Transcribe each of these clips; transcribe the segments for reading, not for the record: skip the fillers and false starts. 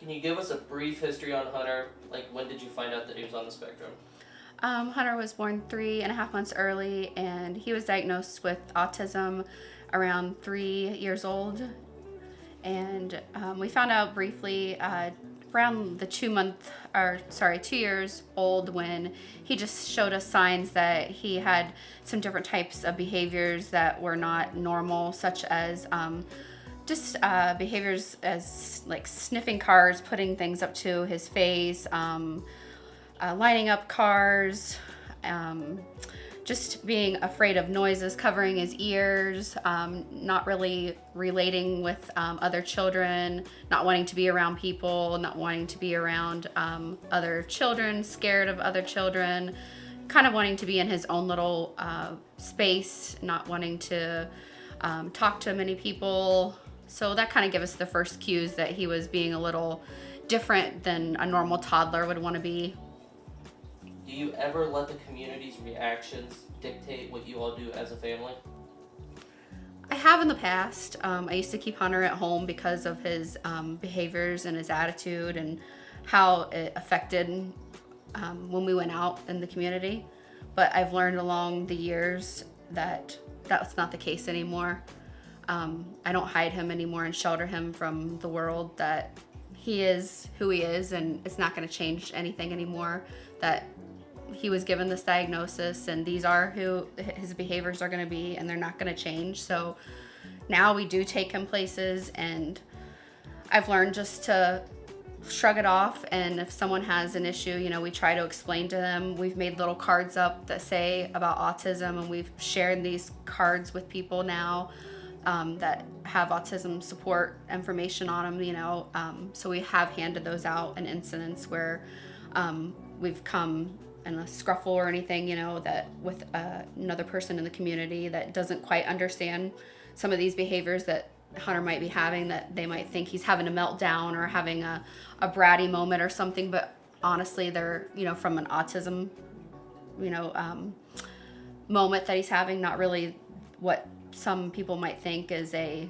Can you give us a brief history on Hunter? Like, when did you find out that he was on the spectrum? Hunter was born 3.5 months early, and he was diagnosed with autism around 3 years old. And we found out briefly around the 2 years old, when he just showed us signs that he had some different types of behaviors that were not normal, such as just behaviors as like sniffing cars, putting things up to his face, lining up cars, just being afraid of noises, covering his ears, not really relating with other children, not wanting to be around people, not wanting to be around other children, scared of other children, kind of wanting to be in his own little space, not wanting to talk to many people. So that kind of gave us the first cues that he was being a little different than a normal toddler would want to be. Do you ever let the community's reactions dictate what you all do as a family? I have in the past. I used to keep Hunter at home because of his behaviors and his attitude and how it affected when we went out in the community. But I've learned along the years that that's not the case anymore. I don't hide him anymore and shelter him from the world, that he is who he is, and it's not going to change anything anymore. That he was given this diagnosis, and these are who his behaviors are going to be, and they're not going to change. So now we do take him places, and I've learned just to shrug it off. And if someone has an issue, we try to explain to them. We've made little cards up that say about autism, and we've shared these cards with people now that have autism support information on them, so we have handed those out in incidents where we've come in a scruffle or anything, that with another person in the community that doesn't quite understand some of these behaviors that Hunter might be having, that they might think he's having a meltdown or having a bratty moment or something, but honestly they're, from an autism, moment that he's having, not really what some people might think is a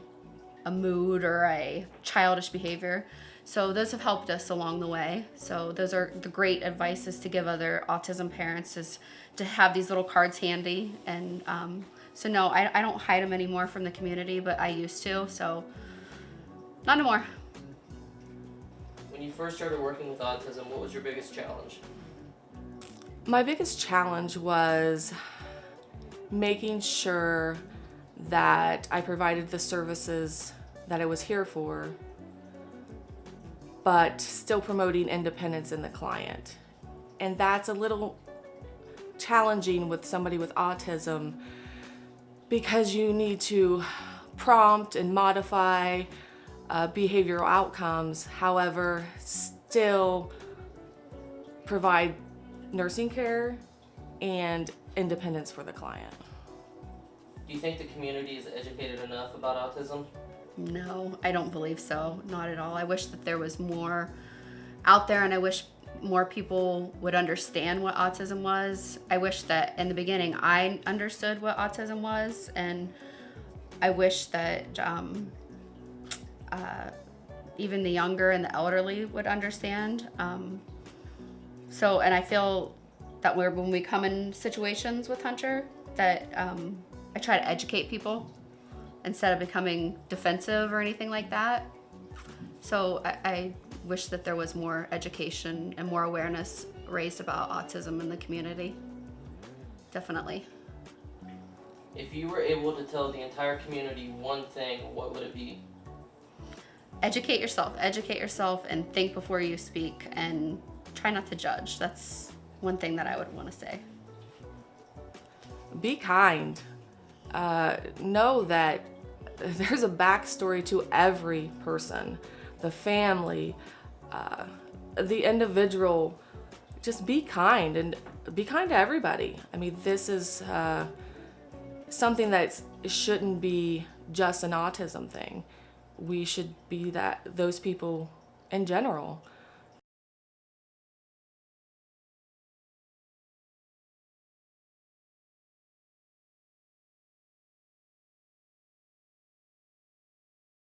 mood or a childish behavior. So those have helped us along the way. So those are the great advice, is to give other autism parents, is to have these little cards handy. And so no, I don't hide them anymore from the community, but I used to, so not anymore. When you first started working with autism, what was your biggest challenge? My biggest challenge was making sure that I provided the services that I was here for, but still promoting independence in the client. And that's a little challenging with somebody with autism, because you need to prompt and modify behavioral outcomes, however, still provide nursing care and independence for the client. Do you think the community is educated enough about autism? No, I don't believe so. Not at all. I wish that there was more out there, and I wish more people would understand what autism was. I wish that in the beginning I understood what autism was, and I wish that even the younger and the elderly would understand. And I feel that when we come in situations with Hunter, that I try to educate people instead of becoming defensive or anything like that. So I wish that there was more education and more awareness raised about autism in the community. Definitely. If you were able to tell the entire community one thing, what would it be? Educate yourself, and think before you speak, and try not to judge. That's one thing that I would want to say. Be kind. Know that there's a backstory to every person, the family, the individual. Just be kind, and be kind to everybody. I mean, this is something that shouldn't be just an autism thing. We should be those people in general.